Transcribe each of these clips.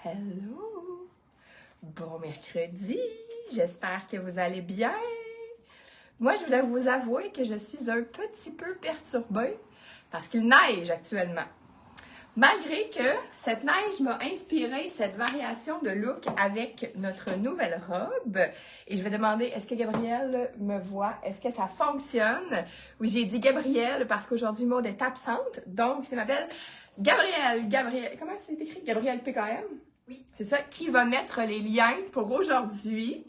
Hello! Bon mercredi! J'espère que vous allez bien! Moi, je voulais vous avouer que je suis un petit peu perturbée parce qu'il neige actuellement. Malgré que cette neige m'a inspiré cette variation de look avec notre nouvelle robe. Et je vais demander, est-ce que Gabrielle me voit? Est-ce que ça fonctionne? Oui, j'ai dit Gabrielle parce qu'aujourd'hui Maud est absente. Donc, c'est ma belle Gabrielle, comment c'est écrit? Gabrielle PKM? Oui. C'est ça, qui va mettre les liens pour aujourd'hui.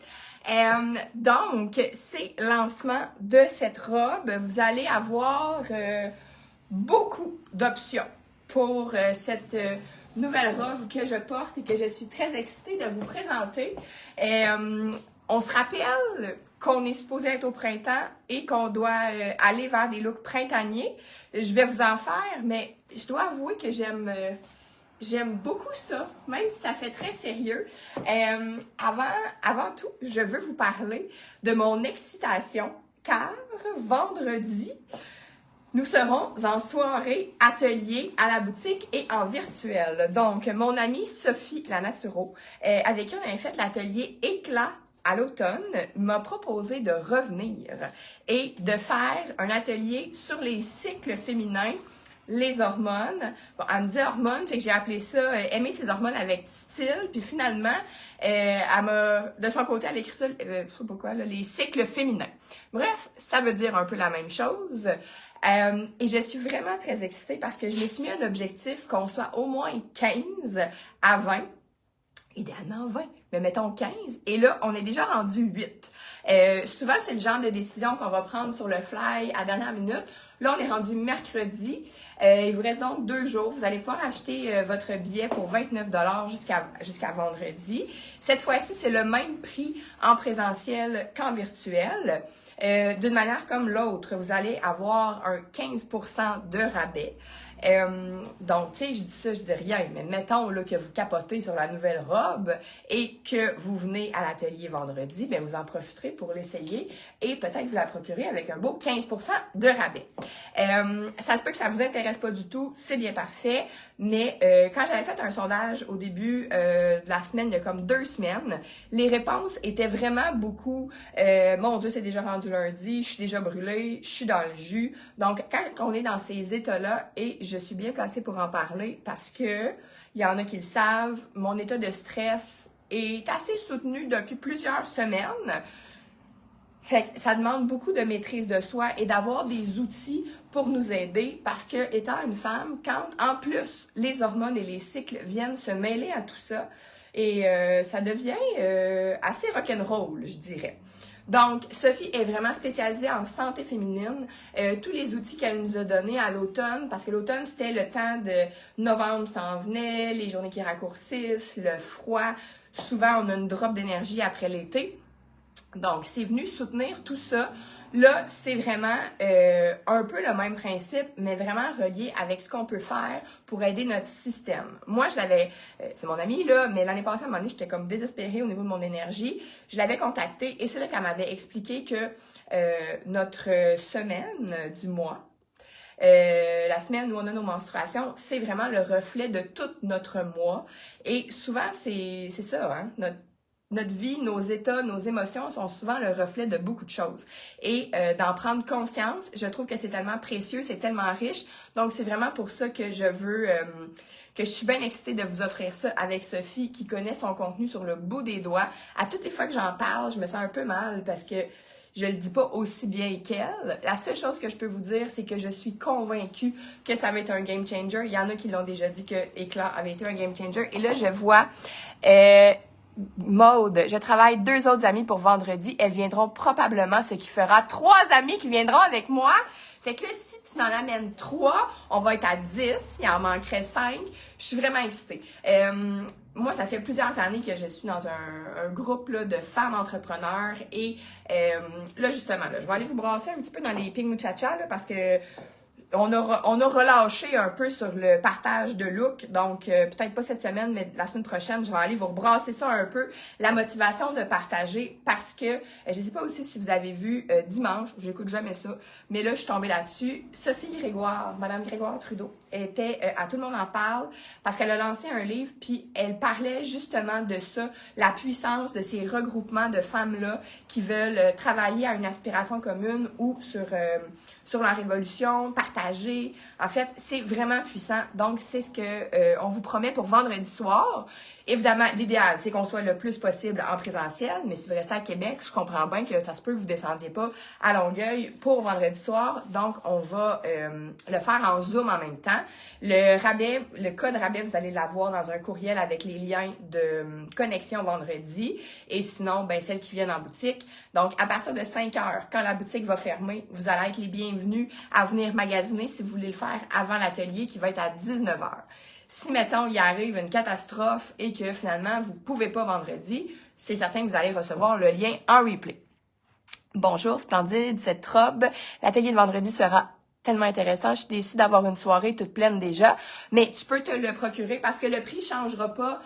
Donc, c'est lancement de cette robe. Vous allez avoir beaucoup d'options pour cette nouvelle robe que je porte et que je suis très excitée de vous présenter. On se rappelle qu'on est supposé être au printemps et qu'on doit aller vers des looks printaniers. Je vais vous en faire, mais je dois avouer que j'aime beaucoup ça, même si ça fait très sérieux. Avant tout, je veux vous parler de mon excitation, car vendredi, nous serons en soirée atelier à la boutique et en virtuel. Donc, mon amie Sophie La Naturo, avec qui on avait fait l'atelier Éclat à l'automne, m'a proposé de revenir et de faire un atelier sur les cycles féminins, les hormones. Bon, elle me dit hormones, fait que j'ai appelé ça aimer ses hormones avec style. Puis finalement, elle m'a, de son côté, elle a écrit ça, je sais pas quoi, là, les cycles féminins. Bref, ça veut dire un peu la même chose. Et je suis vraiment très excitée parce que je me suis mis un objectif qu'on soit au moins 15 à 20. Idéalement 20, mais mettons 15. Et là, on est déjà rendu 8. Souvent, c'est le genre de décision qu'on va prendre sur le fly à dernière minute. Là, on est rendu mercredi. Il vous reste donc 2 jours. Vous allez pouvoir acheter votre billet pour 29 $ jusqu'à vendredi. Cette fois-ci, c'est le même prix en présentiel qu'en virtuel. D'une manière comme l'autre, vous allez avoir un 15% de rabais. Donc, tu sais, je dis ça, je dis rien, mais mettons là, que vous capotez sur la nouvelle robe et que vous venez à l'atelier vendredi, bien, vous en profiterez pour l'essayer et peut-être vous la procurer avec un beau 15% de rabais. Ça se peut que ça vous intéresse pas du tout, c'est bien parfait, mais quand j'avais fait un sondage au début de la semaine, il y a comme 2 semaines, les réponses étaient vraiment beaucoup mon Dieu, c'est déjà rendu lundi, je suis déjà brûlée, je suis dans le jus. Donc, quand on est dans ces états-là, et je suis bien placée pour en parler parce que il y en a qui le savent, mon état de stress est assez soutenu depuis plusieurs semaines. Fait que ça demande beaucoup de maîtrise de soi et d'avoir des outils pour nous aider parce que, étant une femme, quand en plus les hormones et les cycles viennent se mêler à tout ça, et ça devient assez rock'n'roll, je dirais. Donc, Sophie est vraiment spécialisée en santé féminine. Tous les outils qu'elle nous a donnés à l'automne, parce que l'automne, c'était le temps de novembre s'en venait, les journées qui raccourcissent, le froid. Souvent, on a une drop d'énergie après l'été. Donc, c'est venu soutenir tout ça. Là, c'est vraiment un peu le même principe, mais vraiment relié avec ce qu'on peut faire pour aider notre système. Moi, je l'avais, c'est mon amie là, mais l'année passée, à un moment donné, j'étais comme désespérée au niveau de mon énergie. Je l'avais contactée et c'est là qu'elle m'avait expliqué que notre semaine du mois, la semaine où on a nos menstruations, c'est vraiment le reflet de tout notre mois. Et souvent, c'est ça, hein, notre vie, nos états, nos émotions sont souvent le reflet de beaucoup de choses. Et d'en prendre conscience, je trouve que c'est tellement précieux, c'est tellement riche. Donc, c'est vraiment pour ça que je veux, que je suis bien excitée de vous offrir ça avec Sophie, qui connaît son contenu sur le bout des doigts. À toutes les fois que j'en parle, je me sens un peu mal parce que je le dis pas aussi bien qu'elle. La seule chose que je peux vous dire, c'est que je suis convaincue que ça va être un game changer. Il y en a qui l'ont déjà dit que Éclat avait été un game changer. Et là, je vois... Maude, je travaille 2 autres amies pour vendredi. Elles viendront probablement, ce qui fera 3 amies qui viendront avec moi. Fait que là, si tu m'en amènes 3, on va être à 10. Il en manquerait 5. Je suis vraiment excitée. Moi, ça fait plusieurs années que je suis dans un groupe là, de femmes entrepreneurs. Et là, justement, là, je vais aller vous brasser un petit peu dans les ping muchacha là, parce que on a relâché un peu sur le partage de look, donc peut-être pas cette semaine, mais la semaine prochaine, je vais aller vous rebrasser ça un peu, la motivation de partager, parce que, je sais pas aussi si vous avez vu dimanche, j'écoute jamais ça, mais là, je suis tombée là-dessus, Sophie Grégoire, Madame Grégoire Trudeau, était à Tout le monde en parle, parce qu'elle a lancé un livre, puis elle parlait justement de ça, la puissance de ces regroupements de femmes-là qui veulent travailler à une aspiration commune ou sur la révolution, partager. En fait, c'est vraiment puissant. Donc, c'est ce que on vous promet pour vendredi soir. Évidemment, l'idéal, c'est qu'on soit le plus possible en présentiel, mais si vous restez à Québec, je comprends bien que ça se peut que vous ne descendiez pas à Longueuil pour vendredi soir. Donc, on va le faire en Zoom en même temps. Le rabais, le code rabais, vous allez l'avoir dans un courriel avec les liens de connexion vendredi. Et sinon, ben celles qui viennent en boutique. Donc, à partir de 5 heures, quand la boutique va fermer, vous allez être les bienvenus à venir magasiner si vous voulez le faire avant l'atelier qui va être à 19 heures. Si, mettons, il arrive une catastrophe et que finalement, vous ne pouvez pas vendredi, c'est certain que vous allez recevoir le lien en replay. Bonjour, Splendide, cette robe. L'atelier de vendredi sera tellement intéressant. Je suis déçue d'avoir une soirée toute pleine déjà, mais tu peux te le procurer parce que le prix ne changera pas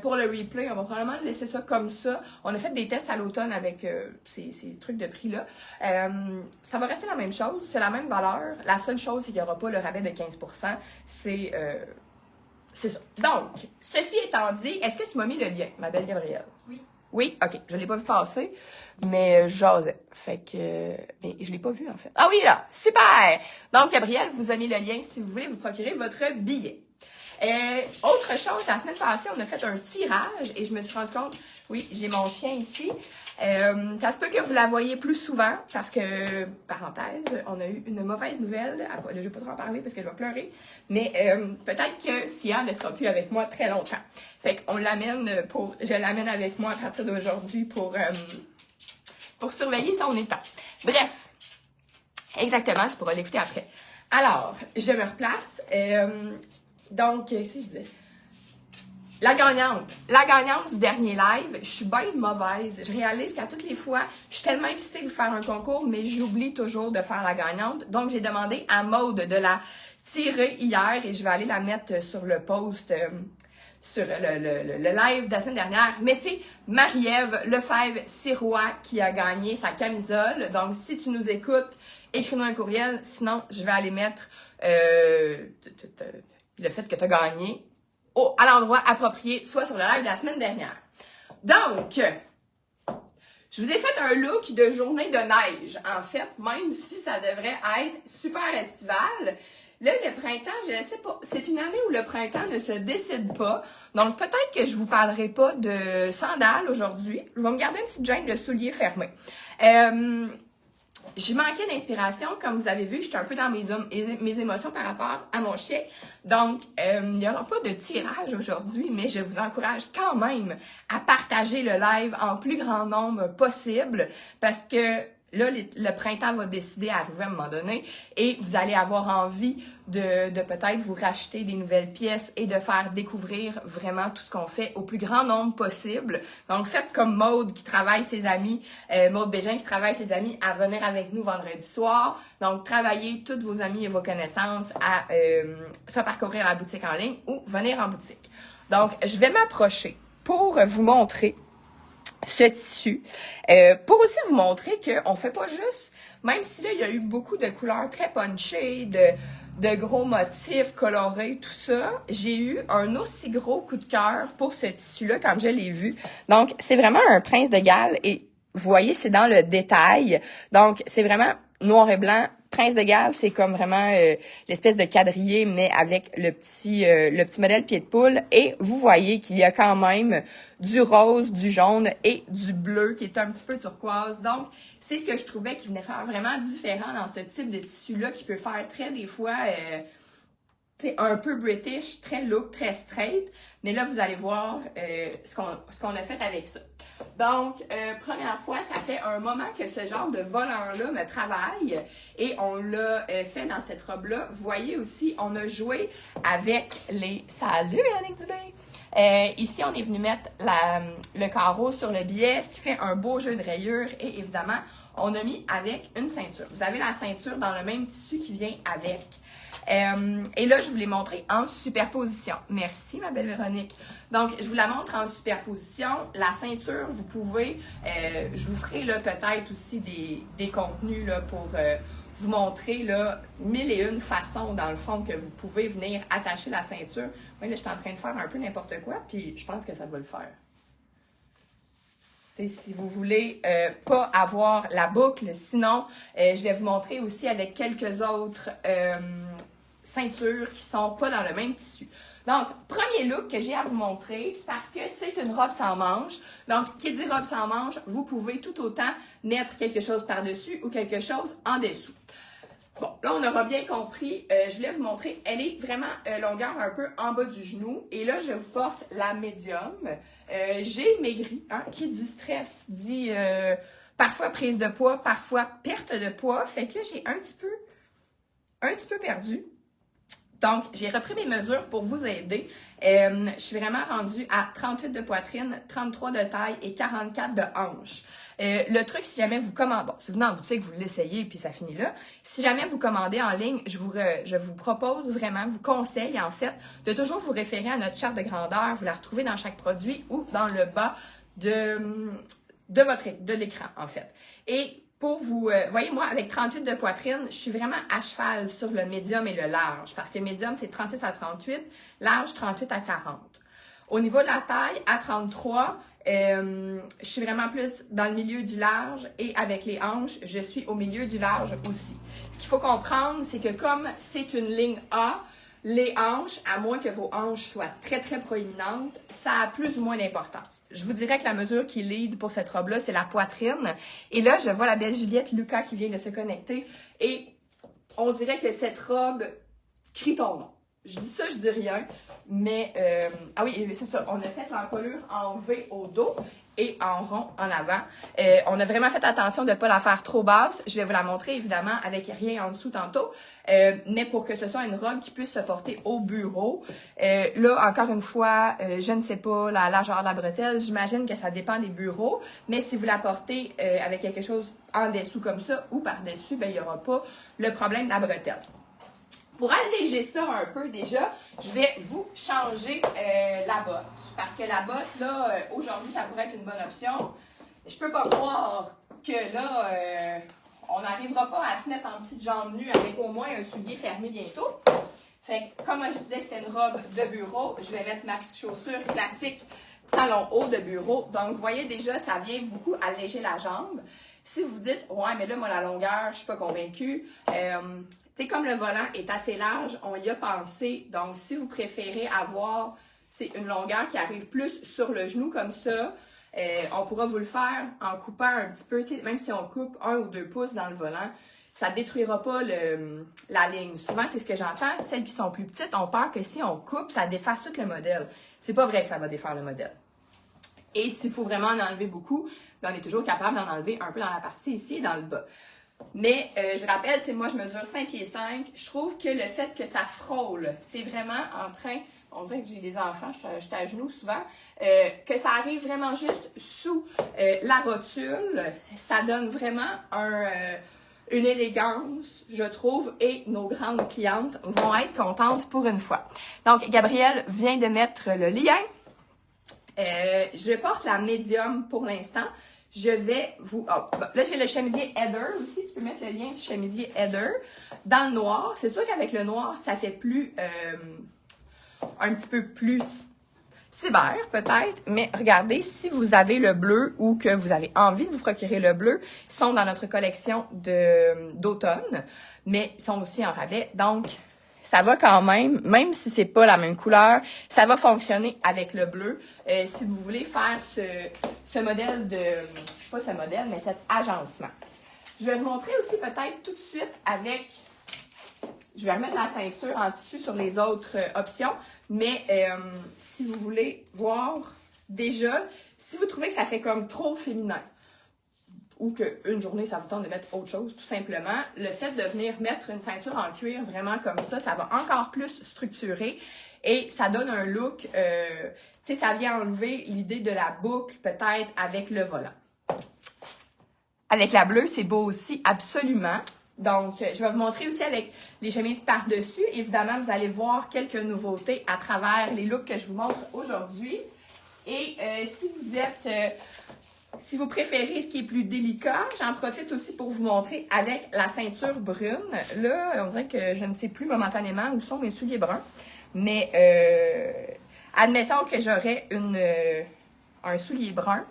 pour le replay. On va probablement laisser ça comme ça. On a fait des tests à l'automne avec ces trucs de prix-là. Ça va rester la même chose, c'est la même valeur. La seule chose, c'est qu'il n'y aura pas le rabais de 15%. C'est ça. Donc, ceci étant dit, est-ce que tu m'as mis le lien, ma belle Gabrielle? Oui. Oui? OK. Je ne l'ai pas vu passer, mais j'osais. Fait que... mais je ne l'ai pas vu, en fait. Ah oui, là! Super! Donc, Gabrielle vous a mis le lien si vous voulez vous procurer votre billet. Autre chose, la semaine passée, on a fait un tirage et je me suis rendu compte, oui, j'ai mon chien ici. Ça se peut que vous la voyez plus souvent parce que, parenthèse, on a eu une mauvaise nouvelle. Je ne vais pas trop en parler parce que je vais pleurer. Mais peut-être que Sia ne sera plus avec moi très longtemps. Fait qu'on l'amène je l'amène avec moi à partir d'aujourd'hui pour surveiller son état. Bref, exactement, tu pourras l'écouter après. Alors, je me replace. Donc, si je disais, la gagnante du dernier live, je suis bien mauvaise. Je réalise qu'à toutes les fois, je suis tellement excitée de faire un concours, mais j'oublie toujours de faire la gagnante. Donc, j'ai demandé à Maude de la tirer hier et je vais aller la mettre sur le post, sur le live de la semaine dernière. Mais c'est Marie-Ève Lefebvre-Sirois qui a gagné sa camisole. Donc, si tu nous écoutes, écris-nous un courriel. Sinon, je vais aller mettre le fait que tu as gagné à l'endroit approprié, soit sur le live de la semaine dernière. Donc, je vous ai fait un look de journée de neige, en fait, même si ça devrait être super estival. Là, le printemps, je ne sais pas, c'est une année où le printemps ne se décide pas. Donc, peut-être que je vous parlerai pas de sandales aujourd'hui. Je vais me garder une petite gêne de souliers fermés. Je manquais d'inspiration, comme vous avez vu, j'étais un peu dans mes émotions par rapport à mon chien. Donc, il n'y aura pas de tirage aujourd'hui, mais je vous encourage quand même à partager le live en plus grand nombre possible parce que là, le printemps va décider à arriver à un moment donné et vous allez avoir envie de peut-être vous racheter des nouvelles pièces et de faire découvrir vraiment tout ce qu'on fait au plus grand nombre possible. Donc, faites comme Maude qui travaille ses amis, Maude Bégin qui travaille ses amis à venir avec nous vendredi soir. Donc, travaillez toutes vos amis et vos connaissances à soit parcourir la boutique en ligne ou venir en boutique. Donc, je vais m'approcher pour vous montrer ce tissu. Pour aussi vous montrer qu'on ne fait pas juste, même si là, il y a eu beaucoup de couleurs très punchées, de gros motifs colorés, tout ça, j'ai eu un aussi gros coup de cœur pour ce tissu-là quand je l'ai vu. Donc, c'est vraiment un Prince de Galles et vous voyez, c'est dans le détail. Donc, c'est vraiment noir et blanc. Prince de Galles, c'est comme vraiment l'espèce de quadrillé, mais avec le petit modèle pied de poule. Et vous voyez qu'il y a quand même du rose, du jaune et du bleu qui est un petit peu turquoise. Donc, c'est ce que je trouvais qui venait faire vraiment différent dans ce type de tissu-là qui peut faire très, des fois, un peu british, très look, très straight. Mais là, vous allez voir ce qu'on a fait avec ça. Donc, première fois, ça fait un moment que ce genre de volant-là me travaille et on l'a fait dans cette robe-là. Vous voyez aussi, on a joué avec les... Salut, Véronique Dubé! Ici, on est venu mettre le carreau sur le biais, ce qui fait un beau jeu de rayures et évidemment, on a mis avec une ceinture. Vous avez la ceinture dans le même tissu qui vient avec. Et là, je vous l'ai montré en superposition. Merci, ma belle Véronique. Donc, je vous la montre en superposition. La ceinture, vous pouvez, je vous ferai là peut-être aussi des contenus là, pour vous montrer là, 1001 façons, dans le fond, que vous pouvez venir attacher la ceinture. Moi, là, je suis en train de faire un peu n'importe quoi, puis je pense que ça va le faire. T'sais, si vous voulez pas avoir la boucle, sinon, je vais vous montrer aussi avec quelques autres ceintures qui sont pas dans le même tissu. Donc, premier look que j'ai à vous montrer, parce que c'est une robe sans manches. Donc, qui dit robe sans manches, vous pouvez tout autant mettre quelque chose par-dessus ou quelque chose en dessous. Bon, là, on aura bien compris. Je voulais vous montrer, elle est vraiment longueur un peu en bas du genou. Et là, je vous porte la médium. J'ai maigri, hein, qui dit stress, dit parfois prise de poids, parfois perte de poids. Fait que là, j'ai un petit peu perdu. Donc, j'ai repris mes mesures pour vous aider. Je suis vraiment rendue à 38 de poitrine, 33 de taille et 44 de hanche. Le truc, si jamais vous commandez, bon, si vous venez en boutique, vous l'essayez puis ça finit là. Si jamais vous commandez en ligne, je vous propose vraiment, vous conseille en fait, de toujours vous référer à notre charte de grandeur. Vous la retrouvez dans chaque produit ou dans le bas de l'écran en fait. Et pour vous, voyez, moi, avec 38 de poitrine, je suis vraiment à cheval sur le médium et le large. Parce que médium, c'est 36 à 38, large, 38 à 40. Au niveau de la taille, à 33, je suis vraiment plus dans le milieu du large. Et avec les hanches, je suis au milieu du large aussi. Ce qu'il faut comprendre, c'est que comme c'est une ligne A, les hanches, à moins que vos hanches soient très, très proéminentes, ça a plus ou moins d'importance. Je vous dirais que la mesure qui lead pour cette robe-là, c'est la poitrine. Et là, je vois la belle Juliette Lucas qui vient de se connecter. Et on dirait que cette robe crie ton nom. Je dis ça, je dis rien. Mais, ah oui, c'est ça. On a fait l'encolure en V au dos et en rond en avant. On a vraiment fait attention de ne pas la faire trop basse. Je vais vous la montrer, évidemment, avec rien en dessous tantôt. Mais pour que ce soit une robe qui puisse se porter au bureau. Là, encore une fois, je ne sais pas la largeur de la bretelle. J'imagine que ça dépend des bureaux. Mais si vous la portez avec quelque chose en dessous comme ça ou par-dessus, ben, il n'y aura pas le problème de la bretelle. Pour alléger ça un peu déjà, je vais vous changer la botte. Parce que la botte, là, aujourd'hui, ça pourrait être une bonne option. Je peux pas croire que là, on n'arrivera pas à se mettre en petite jambe nue avec au moins un soulier fermé bientôt. Fait que, comme je disais que c'était une robe de bureau, je vais mettre ma petite chaussure classique talon haut de bureau. Donc, vous voyez déjà, ça vient beaucoup alléger la jambe. Si vous dites, ouais, mais là, moi, la longueur, je suis pas convaincue. C'est comme le volant est assez large, on y a pensé. Donc, si vous préférez avoir une longueur qui arrive plus sur le genou comme ça, on pourra vous le faire en coupant un petit peu, même si on coupe 1 ou 2 pouces dans le volant, ça ne détruira pas la ligne. Souvent, c'est ce que j'entends. Celles qui sont plus petites ont peur que si on coupe, ça défasse tout le modèle. C'est pas vrai que ça va défaire le modèle. Et s'il faut vraiment en enlever beaucoup, ben on est toujours capable d'en enlever un peu dans la partie ici et dans le bas. Mais je vous rappelle, moi je mesure 5 pieds 5. Je trouve que le fait que ça frôle, c'est vraiment en train, on dirait que j'ai des enfants, je suis à genoux souvent, que ça arrive vraiment juste sous la rotule, ça donne vraiment une élégance, je trouve, et nos grandes clientes vont être contentes pour une fois. Donc, Gabrielle vient de mettre le lien. Je porte la médium pour l'instant. Je vais vous... Oh, là, j'ai le chemisier Heather aussi. Tu peux mettre le lien du chemisier Heather. Dans le noir, c'est sûr qu'avec le noir, ça fait plus... un petit peu plus cyber, peut-être. Mais regardez, si vous avez le bleu ou que vous avez envie de vous procurer le bleu, ils sont dans notre collection d'automne, mais ils sont aussi en rabais. Donc, ça va quand même si c'est pas la même couleur, ça va fonctionner avec le bleu. Si vous voulez faire ce modèle pas ce modèle, mais cet agencement. Je vais vous montrer aussi peut-être tout de suite avec, je vais remettre la ceinture en tissu sur les autres options, mais si vous voulez voir déjà, si vous trouvez que ça fait comme trop féminin, ou qu'une journée, ça vous tente de mettre autre chose, tout simplement, le fait de venir mettre une ceinture en cuir vraiment comme ça va encore plus structurer et ça donne un look, tu sais, ça vient enlever l'idée de la boucle peut-être avec le volant. Avec la bleue, c'est beau aussi, absolument. Donc, je vais vous montrer aussi avec les chemises par-dessus. Évidemment, vous allez voir quelques nouveautés à travers les looks que je vous montre aujourd'hui. Et si vous préférez ce qui est plus délicat, j'en profite aussi pour vous montrer avec la ceinture brune. Là, on dirait que je ne sais plus momentanément où sont mes souliers bruns. Mais admettons que j'aurais un soulier brun.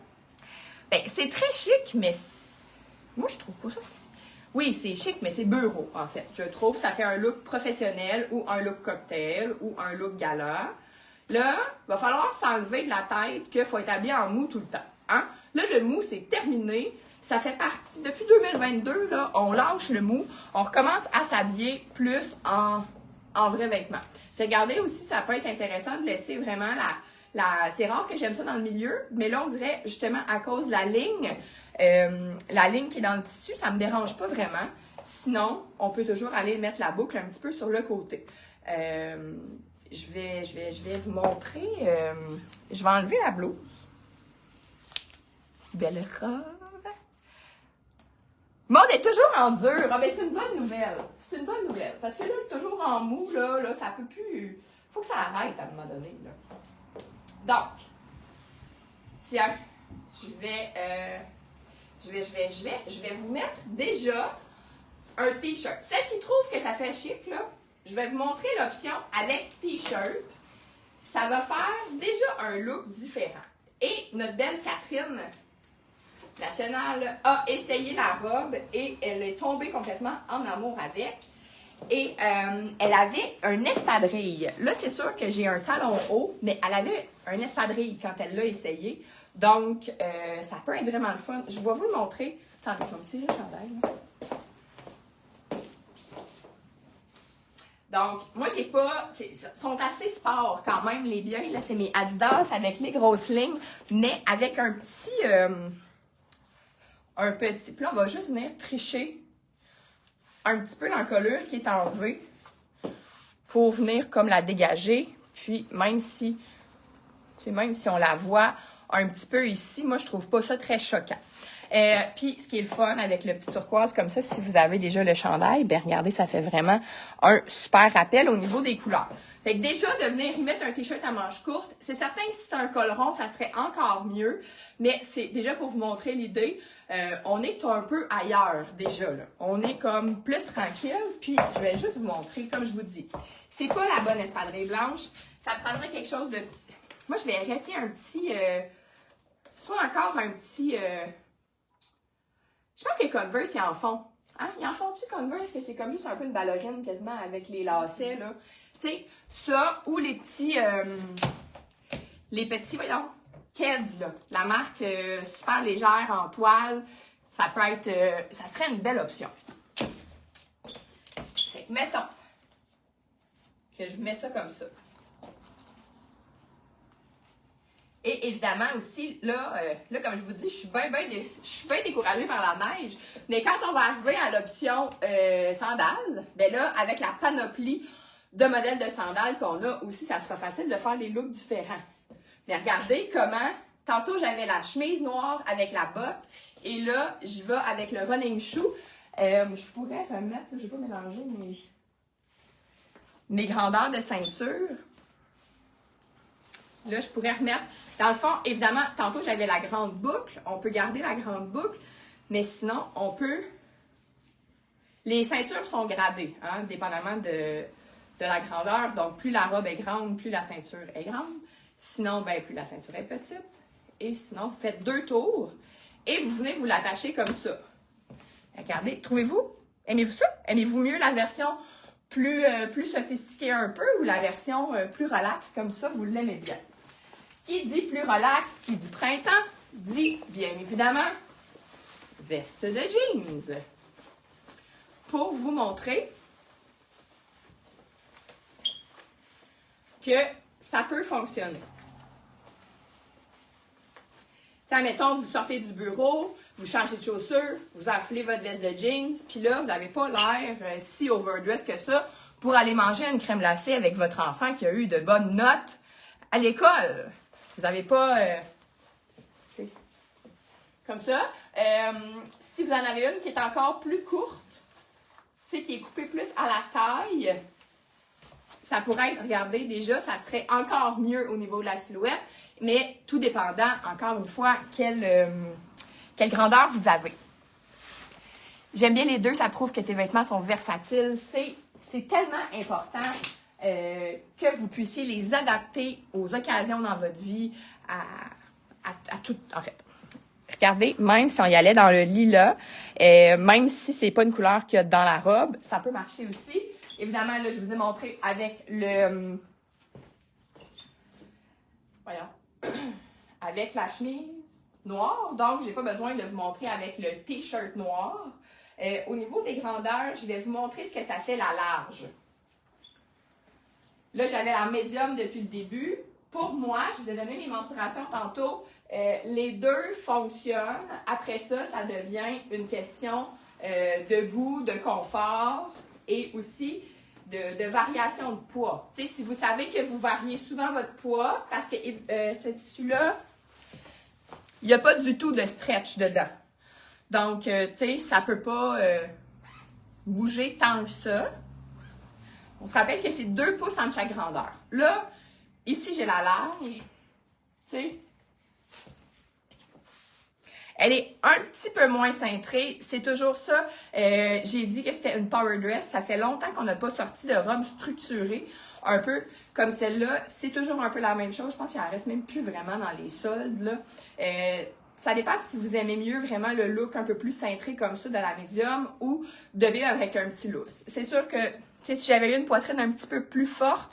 Ben, c'est très chic, mais moi, je trouve pas ça... Oui, c'est chic, mais c'est bureau, en fait. Je trouve que ça fait un look professionnel ou un look cocktail ou un look gala. Là, il va falloir s'enlever de la tête qu'il faut être habillé en mou tout le temps. Hein? Là, le mou, c'est terminé. Ça fait partie, depuis 2022, là, on lâche le mou. On recommence à s'habiller plus en vrai vêtement. Regardez aussi, ça peut être intéressant de laisser vraiment c'est rare que j'aime ça dans le milieu, mais là, on dirait justement à cause de la ligne qui est dans le tissu, ça ne me dérange pas vraiment. Sinon, on peut toujours aller mettre la boucle un petit peu sur le côté. Je vais vous montrer. Je vais enlever la blouse. Belle robe. Monde est toujours en dur. Ah, ben, c'est une bonne nouvelle. C'est une bonne nouvelle. Parce que là, toujours en mou, là, ça peut plus. Faut que ça arrête à un moment donné. Là. Donc, tiens, je vais vous mettre déjà un t-shirt. Celles qui trouvent que ça fait chic, là, je vais vous montrer l'option avec t-shirt. Ça va faire déjà un look différent. Et notre belle Catherine Nationale a essayé la robe et elle est tombée complètement en amour avec. Et elle avait un espadrille. Là, c'est sûr que j'ai un talon haut, mais elle avait un espadrille quand elle l'a essayé. Donc, ça peut être vraiment le fun. Je vais vous le montrer. Attendez, je vais me tirer le chandail. Donc, moi, j'ai pas... sont assez sport quand même, les biens. Là, c'est mes Adidas avec les grosses lignes, mais avec un petit... Puis là, on va juste venir tricher un petit peu l'encolure qui est enlevée pour venir comme la dégager. Puis, même si on la voit un petit peu ici, moi, je trouve pas ça très choquant. Puis, ce qui est le fun avec le petit turquoise comme ça, si vous avez déjà le chandail, bien, regardez, ça fait vraiment un super rappel au niveau des couleurs. Fait que déjà, de venir y mettre un t-shirt à manches courtes, c'est certain que si c'est un col rond, ça serait encore mieux, mais c'est déjà pour vous montrer l'idée. On est un peu ailleurs, déjà, là. On est comme plus tranquille, puis je vais juste vous montrer, comme je vous dis. C'est pas la bonne espadrille blanche, ça prendrait quelque chose de petit. Moi, je vais arrêter un petit... soit encore un petit... je pense que les Converse, ils en font. Hein? Ils en font-tu Converse? Que c'est comme juste un peu une ballerine quasiment avec les lacets, là. Tu sais, ça, ou les petits, voyons, Keds, là. La marque super légère en toile. Ça peut être, ça serait une belle option. Fait que mettons que je mets ça comme ça. Et évidemment aussi, là, comme je vous dis, je suis bien découragée par la neige. Mais quand on va arriver à l'option sandales, ben là, avec la panoplie de modèles de sandales qu'on a aussi, ça sera facile de faire des looks différents. Mais regardez comment, tantôt j'avais la chemise noire avec la botte, et là, je vais avec le running shoe. Je pourrais remettre, je ne vais pas mélanger mes grandeurs de ceinture. Là, je pourrais remettre... Dans le fond, évidemment, tantôt, j'avais la grande boucle. On peut garder la grande boucle. Mais sinon, on peut... Les ceintures sont gradées, hein, dépendamment de la grandeur. Donc, plus la robe est grande, plus la ceinture est grande. Sinon, ben, plus la ceinture est petite. Et sinon, vous faites 2 tours et vous venez vous l'attacher comme ça. Regardez, trouvez-vous? Aimez-vous ça? Aimez-vous mieux la version plus sophistiquée un peu ou la version plus relaxe comme ça? Vous l'aimez bien. Qui dit plus relax, qui dit printemps, dit bien évidemment veste de jeans. Pour vous montrer que ça peut fonctionner. T'sais, mettons, vous sortez du bureau, vous changez de chaussures, vous enfilez votre veste de jeans, puis là, vous n'avez pas l'air si overdress que ça pour aller manger une crème glacée avec votre enfant qui a eu de bonnes notes à l'école. Vous n'avez pas... comme ça. Si vous en avez une qui est encore plus courte, tu sais, qui est coupée plus à la taille, ça pourrait être, regardez, déjà, ça serait encore mieux au niveau de la silhouette, mais tout dépendant, encore une fois, quelle grandeur vous avez. J'aime bien les deux, ça prouve que tes vêtements sont versatiles. C'est tellement important que vous puissiez les adapter aux occasions dans votre vie, à tout, en fait. Regardez, même si on y allait dans le lilas, même si c'est pas une couleur qu'il y a dans la robe, ça peut marcher aussi. Évidemment, là, je vous ai montré avec le... voyons. Avec la chemise noire. Donc, j'ai pas besoin de vous montrer avec le t-shirt noir. Au niveau des grandeurs, je vais vous montrer ce que ça fait la large. Là, j'avais la médium depuis le début. Pour moi, je vous ai donné mes mensurations tantôt. Les deux fonctionnent. Après ça, ça devient une question de goût, de confort et aussi de variation de poids. Tu sais, si vous savez que vous variez souvent votre poids, parce que ce tissu-là, il n'y a pas du tout de stretch dedans. Donc, tu sais, ça ne peut pas bouger tant que ça. On se rappelle que c'est 2 pouces entre chaque grandeur. Là, ici, j'ai la large. Tu sais, elle est un petit peu moins cintrée. C'est toujours ça. J'ai dit que c'était une power dress. Ça fait longtemps qu'on n'a pas sorti de robe structurée. Un peu comme celle-là. C'est toujours un peu la même chose. Je pense qu'il en reste même plus vraiment dans les soldes, là. Ça dépend si vous aimez mieux vraiment le look un peu plus cintré comme ça de la médium ou de vivre avec un petit loose. C'est sûr que si j'avais eu une poitrine un petit peu plus forte,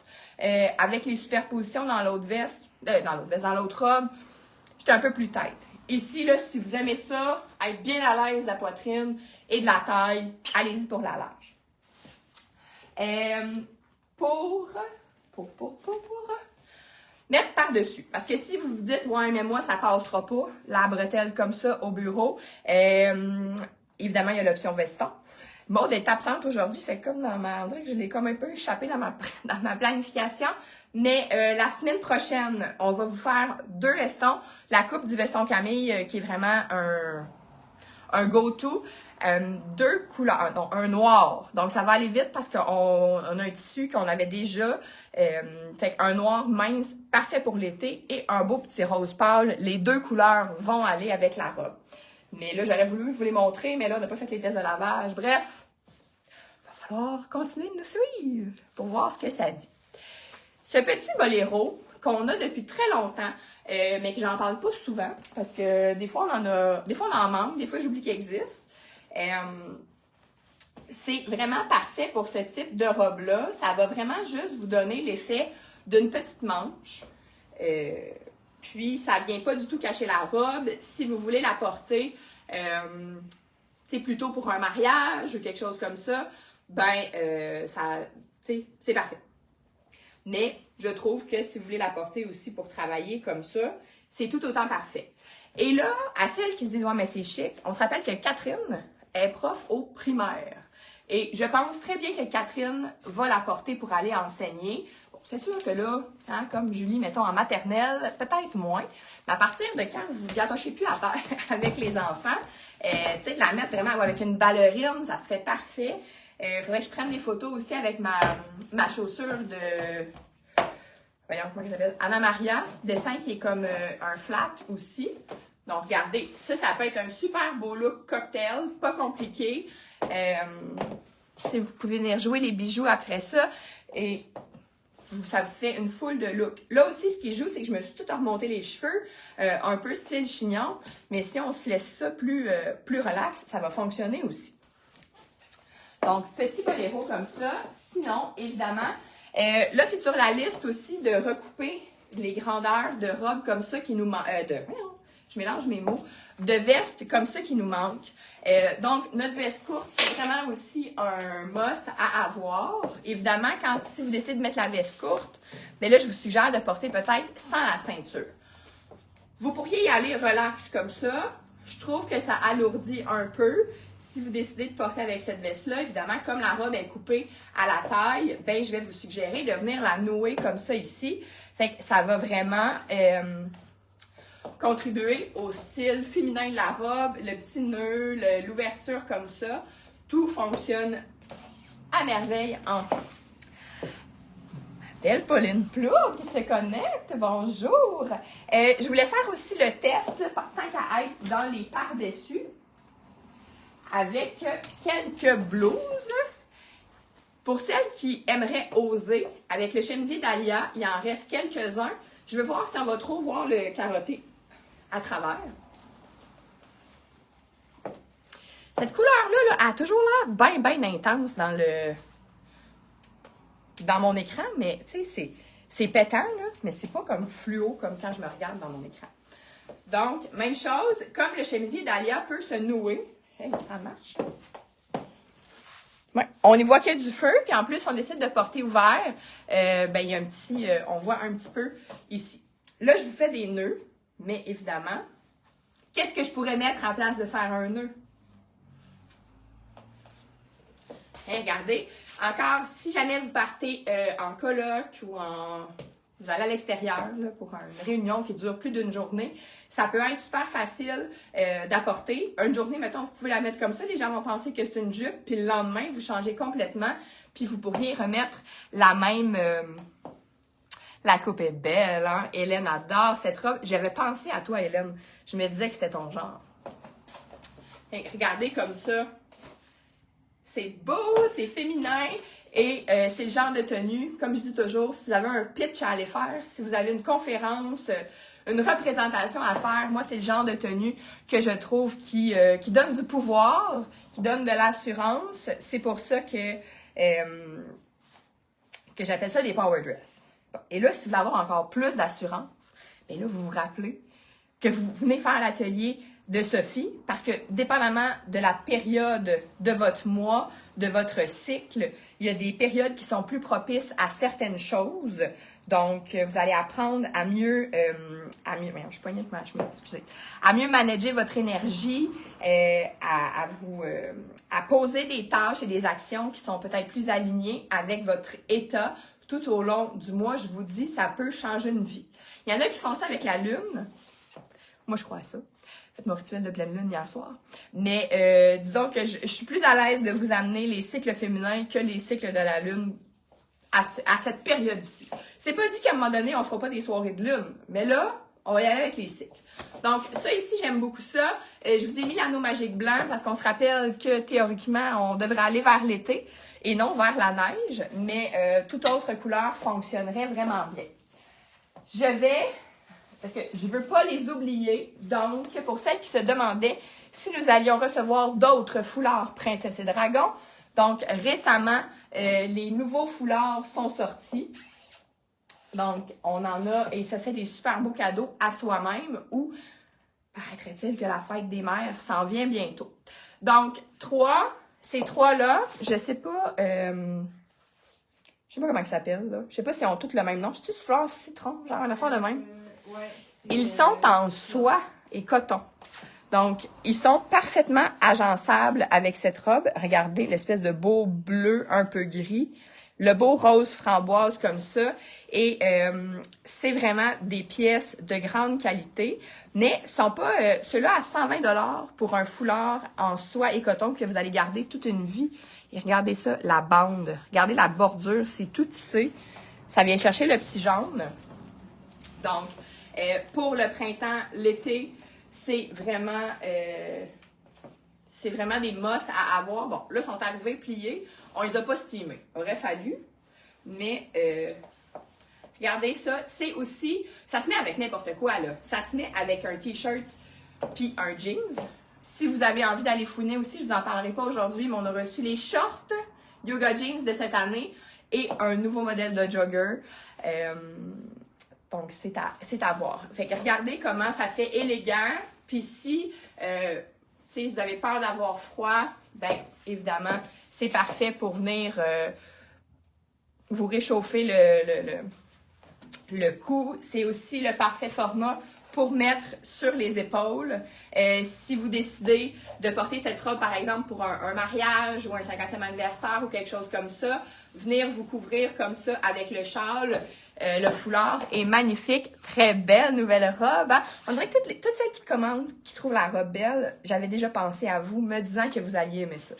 avec les superpositions dans l'autre veste, dans l'autre robe, j'étais un peu plus tête. Ici, là, si vous aimez ça, être bien à l'aise de la poitrine et de la taille, allez-y pour la large. Pour mettre par-dessus. Parce que si vous vous dites, ouais, mais moi, ça passera pas, la bretelle comme ça au bureau, évidemment, il y a l'option veston. Maud est absente aujourd'hui, c'est comme on dirait que je l'ai comme un peu échappé dans ma planification. Mais la semaine prochaine, on va vous faire 2 vestons. La coupe du veston Camille, qui est vraiment un go-to. 2 couleurs, donc un noir. Donc, ça va aller vite parce qu'on a un tissu qu'on avait déjà. Fait un noir mince, parfait pour l'été, et un beau petit rose pâle. Les 2 couleurs vont aller avec la robe. Mais là, j'aurais voulu vous les montrer, mais là, on n'a pas fait les tests de lavage. Bref, il va falloir continuer de nous suivre pour voir ce que ça dit. Ce petit boléro qu'on a depuis très longtemps, mais que j'en parle pas souvent, parce que des fois, on en manque, des fois, j'oublie qu'il existe. C'est vraiment parfait pour ce type de robe-là. Ça va vraiment juste vous donner l'effet d'une petite manche. Puis, ça ne vient pas du tout cacher la robe. Si vous voulez la porter, plutôt pour un mariage ou quelque chose comme ça, c'est parfait. Mais je trouve que si vous voulez la porter aussi pour travailler comme ça, c'est tout autant parfait. Et là, à celles qui se disent « Ouais, mais c'est chic », on se rappelle que Catherine est prof au primaire. Et je pense très bien que Catherine va la porter pour aller enseigner. Bon, c'est sûr que là, hein, comme Julie, mettons en maternelle, peut-être moins. Mais à partir de quand vous ne garochez plus à terre avec les enfants, de la mettre vraiment avec une ballerine, ça serait parfait. Il faudrait que je prenne des photos aussi avec ma chaussure de... Voyons, comment elle s'appelle? Anna Maria, dessin qui est comme un flat aussi. Donc, regardez, ça peut être un super beau look cocktail, pas compliqué. Vous pouvez venir jouer les bijoux après ça et ça vous fait une foule de looks. Là aussi, ce qui joue, c'est que je me suis tout remonté les cheveux, un peu style chignon, mais si on se laisse ça plus relax, ça va fonctionner aussi. Donc, petit boléro comme ça. Sinon, évidemment, là, c'est sur la liste aussi de recouper les grandeurs de robes comme ça qui nous manquent. Je mélange mes mots. De vestes comme ça qui nous manquent. Donc, notre veste courte, c'est vraiment aussi un must à avoir. Évidemment, si vous décidez de mettre la veste courte, bien là, je vous suggère de porter peut-être sans la ceinture. Vous pourriez y aller relax comme ça. Je trouve que ça alourdit un peu. Si vous décidez de porter avec cette veste-là, évidemment, comme la robe est coupée à la taille, ben je vais vous suggérer de venir la nouer comme ça ici. Fait que ça va vraiment contribuer au style féminin de la robe, le petit nœud, l'ouverture comme ça. Tout fonctionne à merveille ensemble. Belle Pauline Plourde qui se connecte, bonjour! Je voulais faire aussi le test, là, tant qu'à être dans les par-dessus, avec quelques blouses. Pour celles qui aimeraient oser, avec le chemisier Dahlia, il en reste quelques-uns. Je vais voir si on va trop voir le carotté à travers. Cette couleur-là là, a toujours l'air bien intense dans mon écran, mais tu sais, c'est pétant, là, mais c'est pas comme fluo comme quand je me regarde dans mon écran. Donc, même chose, comme le chemisier Dahlia peut se nouer. Hey, ça marche. Ouais. On y voit qu'il y a du feu, puis en plus, on décide de porter ouvert. Il y a un petit, on voit un petit peu ici. Là, je vous fais des nœuds, mais évidemment, qu'est-ce que je pourrais mettre en place de faire un nœud? Hey, regardez, encore, si jamais vous partez en coloc ou vous allez à l'extérieur pour une réunion qui dure plus d'une journée, ça peut être super facile d'apporter. Une journée, mettons, vous pouvez la mettre comme ça, les gens vont penser que c'est une jupe, puis le lendemain, vous changez complètement, puis vous pourriez remettre la même... la coupe est belle, hein? Hélène adore cette robe. J'avais pensé à toi, Hélène. Je me disais que c'était ton genre. Et regardez comme ça. C'est beau, c'est féminin. Et c'est le genre de tenue, comme je dis toujours, si vous avez un pitch à aller faire, si vous avez une conférence, une représentation à faire, moi, c'est le genre de tenue que je trouve qui donne du pouvoir, qui donne de l'assurance. C'est pour ça que j'appelle ça des power dress. Bon. Et là, si vous voulez avoir encore plus d'assurance, bien là, vous vous rappelez que vous venez faire l'atelier de Sophie, parce que dépendamment de la période de votre mois, de votre cycle, il y a des périodes qui sont plus propices à certaines choses. Donc, vous allez apprendre à mieux je suis poignée avec ma chemise, excusez, à mieux manager votre énergie, à poser des tâches et des actions qui sont peut-être plus alignées avec votre état tout au long du mois. Je vous dis, ça peut changer une vie. Il y en a qui font ça avec la lune. Moi, je crois à ça. Faites mon rituel de pleine lune hier soir. Mais disons que je suis plus à l'aise de vous amener les cycles féminins que les cycles de la lune à cette période-ci. C'est pas dit qu'à un moment donné, on fera pas des soirées de lune. Mais là, on va y aller avec les cycles. Donc, ça ici, j'aime beaucoup ça. Je vous ai mis l'anneau magique blanc parce qu'on se rappelle que théoriquement, on devrait aller vers l'été et non vers la neige. Mais toute autre couleur fonctionnerait vraiment bien. Je vais... Parce que je ne veux pas les oublier. Donc, pour celles qui se demandaient si nous allions recevoir d'autres foulards Princesse et Dragon. Donc, récemment, les nouveaux foulards sont sortis. Donc, on en a et ça fait des super beaux cadeaux à soi-même ou paraîtrait-il que la fête des mères s'en vient bientôt. Donc, ces trois-là, je sais pas comment ils s'appellent, là. Je sais pas s'ils ont tous le même nom. C'est-tu fleur citron, genre une affaire de même? Ouais, ils sont en soie et coton. Donc, ils sont parfaitement agençables avec cette robe. Regardez l'espèce de beau bleu un peu gris. Le beau rose framboise comme ça. Et c'est vraiment des pièces de grande qualité. Mais sont pas ceux-là à 120 $ pour un foulard en soie et coton que vous allez garder toute une vie. Et regardez ça, la bande. Regardez la bordure, c'est tout tissé. Ça vient chercher le petit jaune. Donc, pour le printemps, l'été, c'est vraiment des musts à avoir. Bon, là, ils sont arrivés pliés. On les a pas steamés. Aurait fallu. Mais, regardez ça. C'est aussi, ça se met avec n'importe quoi, là. Ça se met avec un t-shirt puis un jeans. Si vous avez envie d'aller fouiner aussi, je vous en parlerai pas aujourd'hui, mais on a reçu les shorts Yoga Jeans de cette année et un nouveau modèle de jogger. Donc, c'est à voir. Fait que regardez comment ça fait élégant. Puis si, vous avez peur d'avoir froid, ben évidemment, c'est parfait pour venir vous réchauffer le cou. C'est aussi le parfait format pour mettre sur les épaules. Si vous décidez de porter cette robe, par exemple, pour un mariage ou un 50e anniversaire ou quelque chose comme ça, venir vous couvrir comme ça avec le châle. Le foulard est magnifique. Très belle nouvelle robe. Hein? On dirait que toutes celles qui commandent, qui trouvent la robe belle, j'avais déjà pensé à vous, me disant que vous alliez aimer ça.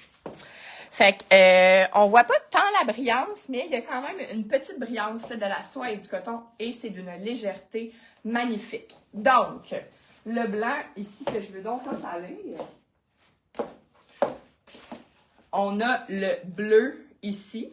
Fait que, on voit pas tant la brillance, mais il y a quand même une petite brillance là, de la soie et du coton, et c'est d'une légèreté magnifique. Donc, le blanc ici, que je veux donc ça aller. On a le bleu ici,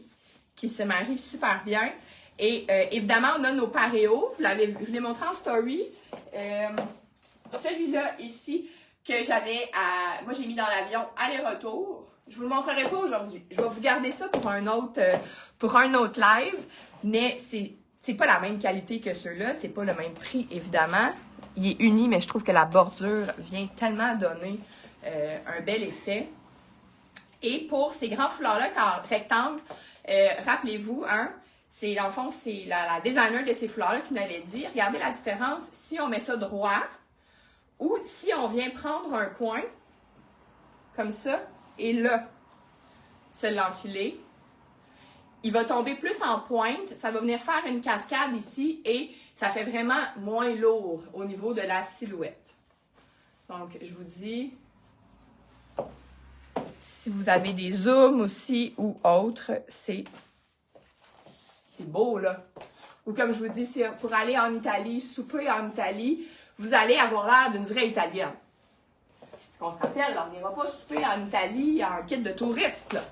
qui se marie super bien. Et évidemment, on a nos paréos. Je vous l'ai montré en story. Celui-là ici, que j'avais à... Moi, j'ai mis dans l'avion aller-retour. Je vous le montrerai pas aujourd'hui. Je vais vous garder ça pour un autre live. Mais c'est pas la même qualité que ceux-là. C'est pas le même prix, évidemment. Il est uni, mais je trouve que la bordure vient tellement donner un bel effet. Et pour ces grands foulards-là, rectangles, rappelez-vous, hein, dans le fond, c'est la designer de ces foulards-là qui m'avait dit, regardez la différence si on met ça droit ou si on vient prendre un coin, comme ça, et là, se l'enfiler. Il va tomber plus en pointe, ça va venir faire une cascade ici et ça fait vraiment moins lourd au niveau de la silhouette. Donc, je vous dis, si vous avez des zooms aussi ou autres, c'est beau, là. Ou comme je vous dis, c'est pour aller en Italie, souper en Italie, vous allez avoir l'air d'une vraie Italienne. Parce qu'on se rappelle, là, on n'ira pas souper en Italie en kit de touriste, là.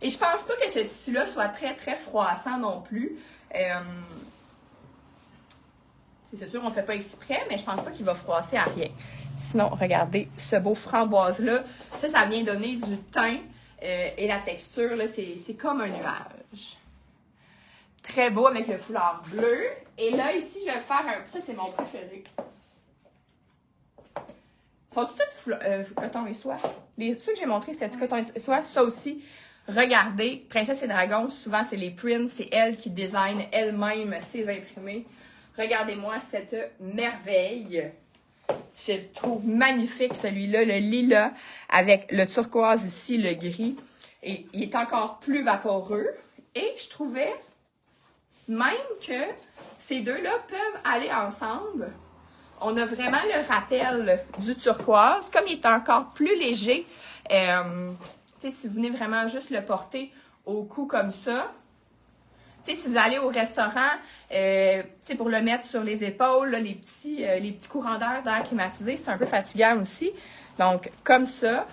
Et je pense pas que ce tissu-là soit très, très froissant non plus. C'est sûr, on ne fait pas exprès, mais je pense pas qu'il va froisser à rien. Sinon, regardez ce beau framboise-là. Ça vient donner du teint et la texture, là, c'est comme un nuage. Très beau avec le foulard bleu. Et là, ici, je vais faire un... Ça, c'est mon préféré. Sont-ils tous coton et soie? Ceux que j'ai montrés, c'était du coton et soie. Ça aussi, regardez. Princesse et Dragon, souvent, c'est les prints. C'est elle qui design elle-même ses imprimés. Regardez-moi cette merveille. Je le trouve magnifique, celui-là, le lilas, avec le turquoise ici, le gris. Et il est encore plus vaporeux. Et je trouvais même que ces deux-là peuvent aller ensemble. On a vraiment le rappel du turquoise. Comme il est encore plus léger, si vous venez vraiment juste le porter au cou comme ça, si vous allez au restaurant, pour le mettre sur les épaules, là, les petits courants d'air climatisé, c'est un peu fatigant aussi. Donc, comme ça,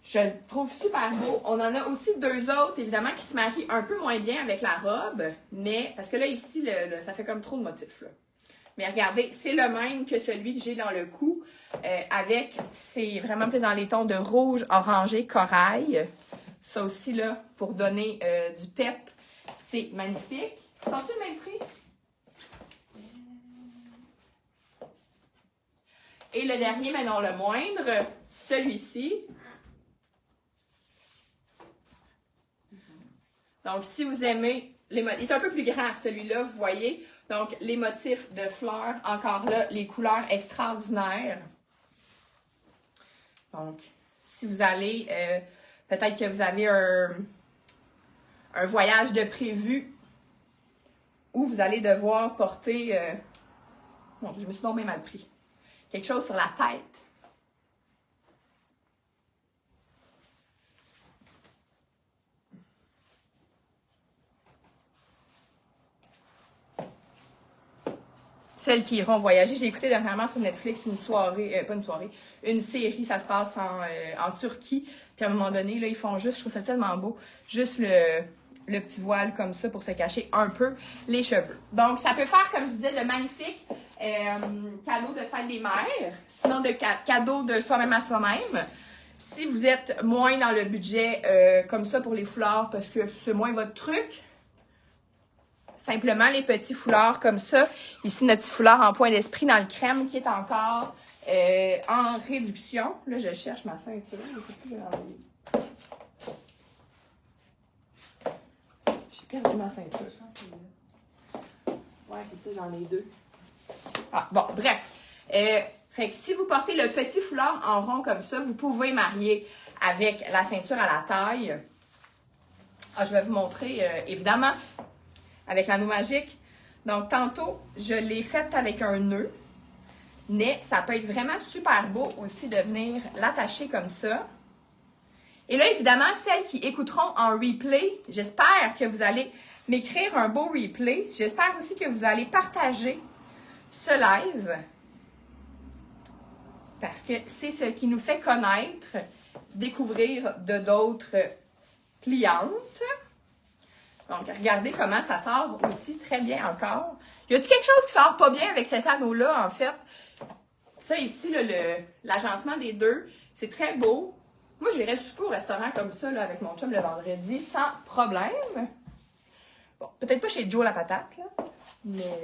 je le trouve super beau. On en a aussi deux autres, évidemment, qui se marient un peu moins bien avec la robe, mais parce que là, ici, ça fait comme trop de motifs, là. Mais regardez, c'est le même que celui que j'ai dans le cou, c'est vraiment plus dans les tons de rouge, orangé, corail. Ça aussi, là, pour donner du pep, c'est magnifique. Sont-ils le même prix? Et le dernier, mais non le moindre, celui-ci. Donc, si vous aimez, il est un peu plus grand celui-là, vous voyez. Donc, les motifs de fleurs, encore là, les couleurs extraordinaires. Donc, si vous allez, peut-être que vous avez un voyage de prévu où vous allez devoir porter, bon, je me suis donc bien mal pris, quelque chose sur la tête. Celles qui iront voyager. J'ai écouté dernièrement sur Netflix une série, ça se passe en Turquie. Puis à un moment donné, là, ils font juste, je trouve ça tellement beau, juste le petit voile comme ça pour se cacher un peu les cheveux. Donc, ça peut faire, comme je disais, de magnifiques cadeaux de fête des mères, sinon de cadeaux de soi-même à soi-même. Si vous êtes moins dans le budget comme ça pour les foulards, parce que c'est moins votre truc, simplement les petits foulards comme ça. Ici, notre petit foulard en point d'esprit dans le crème qui est encore en réduction. Là, je cherche ma ceinture. J'ai perdu ma ceinture. Ouais, c'est ça, j'en ai deux. Ah, bon, bref. Fait que si vous portez le petit foulard en rond comme ça, vous pouvez marier avec la ceinture à la taille. Ah, je vais vous montrer, évidemment, avec l'anneau magique. Donc, tantôt, je l'ai faite avec un nœud. Mais ça peut être vraiment super beau aussi de venir l'attacher comme ça. Et là, évidemment, celles qui écouteront en replay, j'espère que vous allez m'écrire un beau replay. J'espère aussi que vous allez partager ce live. Parce que c'est ce qui nous fait connaître, découvrir de d'autres clientes. Donc, regardez comment ça sort aussi très bien encore. Y a-t-il quelque chose qui sort pas bien avec cet anneau-là, en fait? Ça, ici, là, l'agencement des deux, c'est très beau. Moi, j'irais super au restaurant comme ça, là, avec mon chum le vendredi, sans problème. Bon, peut-être pas chez Joe la patate, là, mais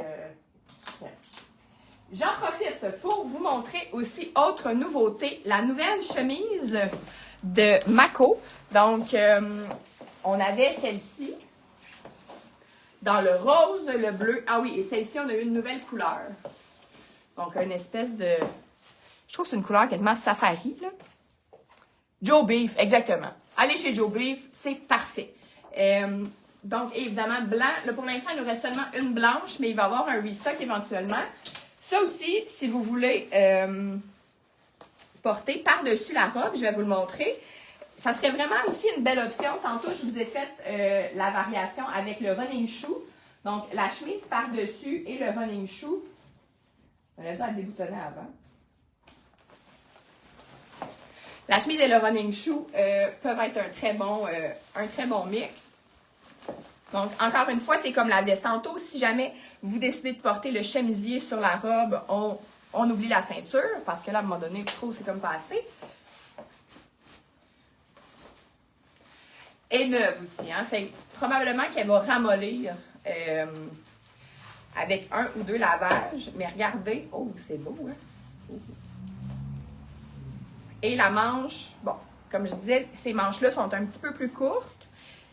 j'en profite pour vous montrer aussi autre nouveauté, la nouvelle chemise de Mako. Donc, on avait celle-ci dans le rose, le bleu. Ah oui, et celle-ci, on a eu une nouvelle couleur. Donc, une espèce de... Je trouve que c'est une couleur quasiment safari, là. Joe Beef, exactement. Allez chez Joe Beef, c'est parfait. Donc, évidemment, blanc. Là, pour l'instant, il nous reste seulement une blanche, mais il va y avoir un restock éventuellement. Ça aussi, si vous voulez porter par-dessus la robe, je vais vous le montrer. Ça serait vraiment aussi une belle option. Tantôt, je vous ai fait la variation avec le running shoe. Donc, la chemise par-dessus et le running shoe. On a dû la déboutonner avant. La chemise et le running shoe peuvent être un très bon mix. Donc, encore une fois, c'est comme la veste. Tantôt, si jamais vous décidez de porter le chemisier sur la robe, on oublie la ceinture, parce que là, à un moment donné, trop, c'est comme pas assez. Et neuve aussi, hein. Fait probablement qu'elle va ramollir avec un ou deux lavages. Mais regardez, oh, c'est beau, hein. Oh. Et la manche, bon, comme je disais, ces manches-là sont un petit peu plus courtes.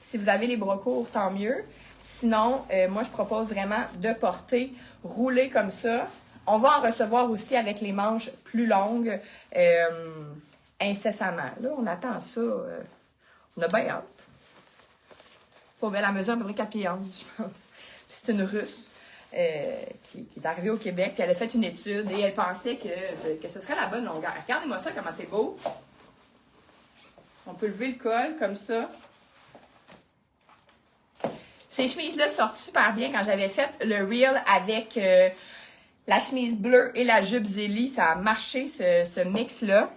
Si vous avez les bras courts, tant mieux. Sinon, moi, je propose vraiment de porter roulé comme ça. On va en recevoir aussi avec les manches plus longues incessamment. Là, on attend ça. On a bien hâte. Pour belle à mesure, à peu près 4 pieds 11, je pense. C'est une Russe qui est arrivée au Québec, puis elle a fait une étude et elle pensait que ce serait la bonne longueur. Regardez-moi ça, comment c'est beau. On peut lever le col comme ça. Ces chemises-là sortent super bien. Quand j'avais fait le reel avec la chemise bleue et la jupe zélie, ça a marché, ce mix-là.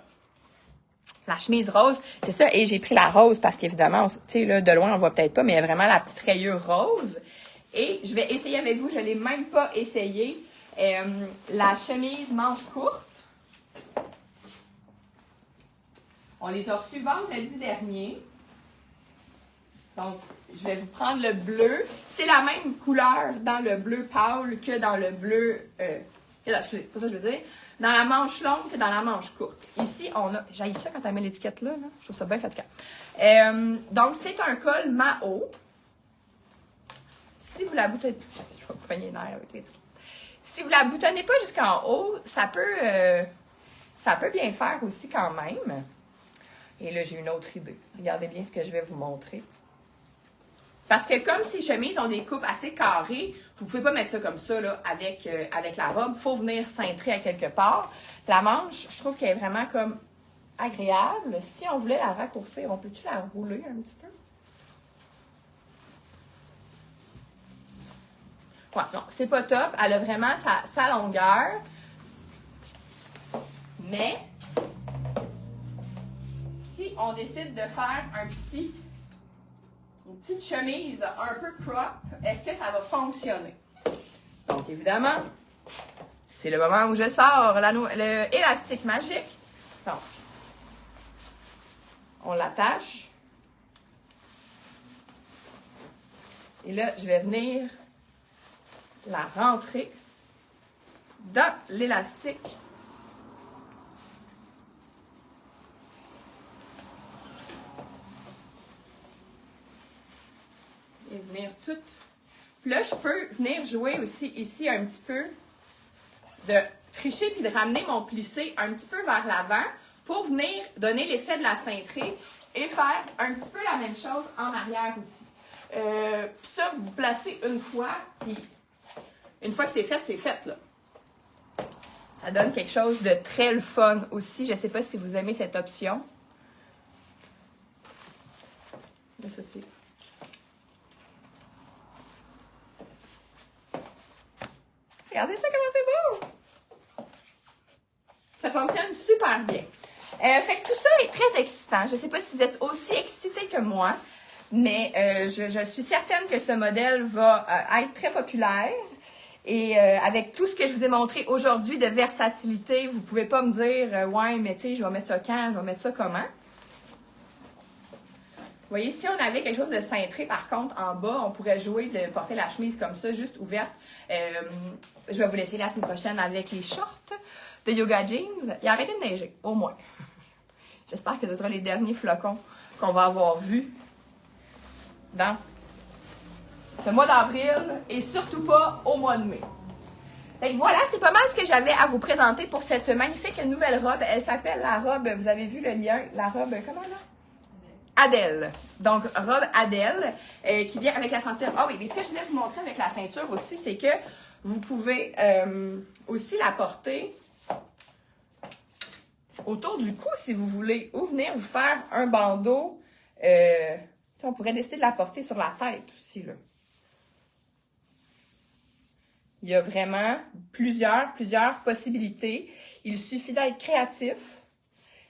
La chemise rose, c'est ça. Et j'ai pris la rose parce qu'évidemment, tu sais, là, de loin, on voit peut-être pas, mais il y a vraiment la petite rayure rose. Et je vais essayer avec vous, je ne l'ai même pas essayé, la chemise manche courte. On les a reçus vendredi dernier. Donc, je vais vous prendre le bleu. C'est la même couleur dans le bleu pâle que dans le bleu... excusez, pas ça que je veux dire. Dans la manche longue que dans la manche courte. Ici, on a... J'haïs ça quand on met l'étiquette là. Je trouve ça bien fatigant. Donc, c'est un col Mao. Si vous la boutonnez... Je vais vous poigner les nerfs avec l'étiquette. Si vous la boutonnez pas jusqu'en haut, ça peut bien faire aussi quand même. Et là, j'ai une autre idée. Regardez bien ce que je vais vous montrer. Parce que comme ces chemises ont des coupes assez carrées, vous ne pouvez pas mettre ça comme ça là, avec la robe. Il faut venir cintrer à quelque part. La manche, je trouve qu'elle est vraiment comme agréable. Si on voulait la raccourcir, on peut-tu la rouler un petit peu? Ouais, non, c'est pas top. Elle a vraiment sa longueur. Mais, si on décide de faire une petite chemise un peu crop, est-ce que ça va fonctionner? Donc, évidemment, c'est le moment où je sors l'élastique magique. Donc, on l'attache. Et là, je vais venir la rentrer dans l'élastique. Et venir tout. Puis là, je peux venir jouer aussi ici un petit peu de tricher puis de ramener mon plissé un petit peu vers l'avant pour venir donner l'effet de la cintrée et faire un petit peu la même chose en arrière aussi. Puis ça, vous placez une fois, puis Une fois que c'est fait, là. Ça donne quelque chose de très le fun aussi. Je ne sais pas si vous aimez cette option. Là, ça, c'est... Regardez ça, comment c'est beau! Ça fonctionne super bien. Fait que tout ça est très excitant. Je ne sais pas si vous êtes aussi excités que moi, mais je suis certaine que ce modèle va être très populaire. Et avec tout ce que je vous ai montré aujourd'hui de versatilité, vous ne pouvez pas me dire « Ouais, mais tu sais, je vais mettre ça quand? Je vais mettre ça comment? » Vous voyez, si on avait quelque chose de cintré, par contre, en bas, on pourrait jouer de porter la chemise comme ça, juste ouverte. Je vais vous laisser la semaine prochaine avec les shorts de Yoga Jeans. Il a arrêté de neiger, au moins. J'espère que ce sera les derniers flocons qu'on va avoir vus dans ce mois d'avril et surtout pas au mois de mai. Fait que voilà, c'est pas mal ce que j'avais à vous présenter pour cette magnifique nouvelle robe. Elle s'appelle la robe, vous avez vu le lien, la robe, comment là? Adèle. Donc, robe Adèle, qui vient avec la ceinture. Ah oui, mais ce que je voulais vous montrer avec la ceinture aussi, c'est que vous pouvez aussi la porter autour du cou si vous voulez, ou venir vous faire un bandeau. On pourrait décider de la porter sur la tête aussi, là. Il y a vraiment plusieurs possibilités. Il suffit d'être créatif.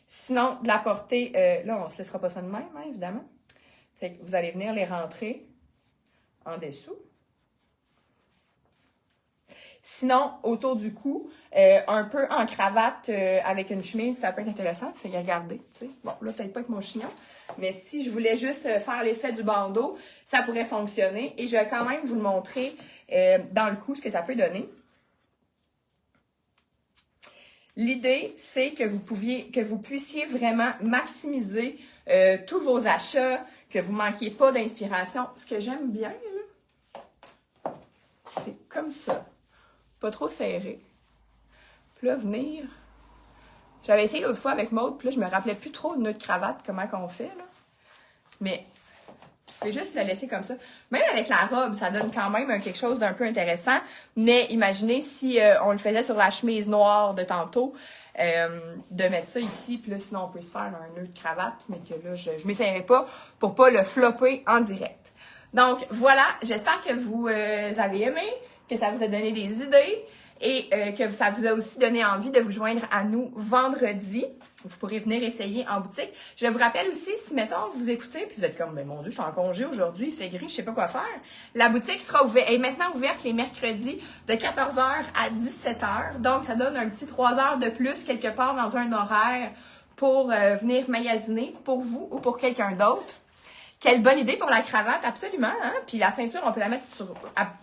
Sinon, de la porter, là, on ne se laissera pas ça de même, hein, évidemment. Fait que vous allez venir les rentrer en dessous. Sinon, autour du cou, un peu en cravate avec une chemise, ça peut être intéressant. Fait que regardez, tu sais. Bon, là, peut-être pas avec mon chignon, mais si je voulais juste faire l'effet du bandeau, ça pourrait fonctionner. Et je vais quand même vous le montrer dans le cou, ce que ça peut donner. L'idée, c'est que vous puissiez vraiment maximiser tous vos achats, que vous ne manquiez pas d'inspiration. Ce que j'aime bien, c'est comme ça. Pas trop serré. Puis là, venir... J'avais essayé l'autre fois avec Maude, puis là, je me rappelais plus trop de notre cravate, comment qu'on fait, là. Mais vous pouvez juste le laisser comme ça. Même avec la robe, ça donne quand même quelque chose d'un peu intéressant. Mais imaginez si on le faisait sur la chemise noire de tantôt, de mettre ça ici, puis là, sinon, on peut se faire un nœud de cravate, mais que là, je m'essayerai pas pour pas le flopper en direct. Donc, voilà, j'espère que vous avez aimé, que ça vous a donné des idées et que ça vous a aussi donné envie de vous joindre à nous vendredi. Vous pourrez venir essayer en boutique. Je vous rappelle aussi, si mettons, vous écoutez, puis vous êtes comme, ben mon Dieu, je suis en congé aujourd'hui, il fait gris, je sais pas quoi faire. La boutique est maintenant ouverte les mercredis de 14h à 17h. Donc, ça donne un petit 3 heures de plus quelque part dans un horaire pour venir magasiner pour vous ou pour quelqu'un d'autre. Quelle bonne idée pour la cravate, absolument. Hein? Puis la ceinture, on peut la mettre sur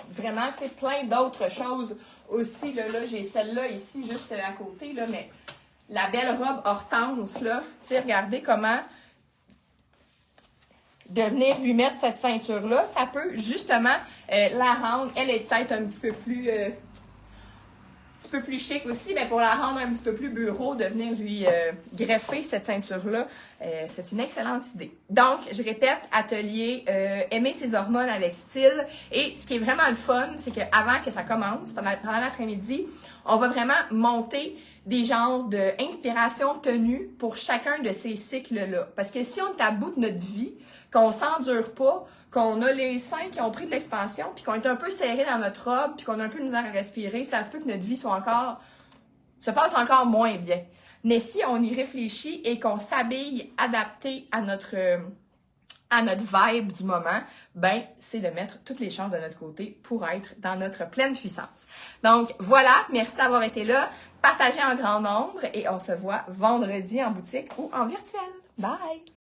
vraiment, tu sais, plein d'autres choses aussi. Là, j'ai celle-là ici, juste à côté, là, mais la belle robe Hortense, là, tu sais, regardez comment de venir lui mettre cette ceinture-là, ça peut justement la rendre, elle est peut-être un petit peu plus chic aussi, mais pour la rendre un petit peu plus bureau, de venir lui greffer cette ceinture-là, c'est une excellente idée. Donc, je répète, atelier aimer ses hormones avec style. Et ce qui est vraiment le fun, c'est qu'avant que ça commence, pendant l'après-midi, on va vraiment monter des genres d'inspiration tenue pour chacun de ces cycles-là. Parce que si on est à bout de notre vie, qu'on s'endure pas, qu'on a les seins qui ont pris de l'expansion, puis qu'on est un peu serré dans notre robe, puis qu'on a un peu de misère à respirer, ça se peut que notre vie se passe encore moins bien. Mais si on y réfléchit et qu'on s'habille adapté à notre vibe du moment, ben c'est de mettre toutes les chances de notre côté pour être dans notre pleine puissance. Donc voilà, merci d'avoir été là. Partagez en grand nombre et on se voit vendredi en boutique ou en virtuel. Bye!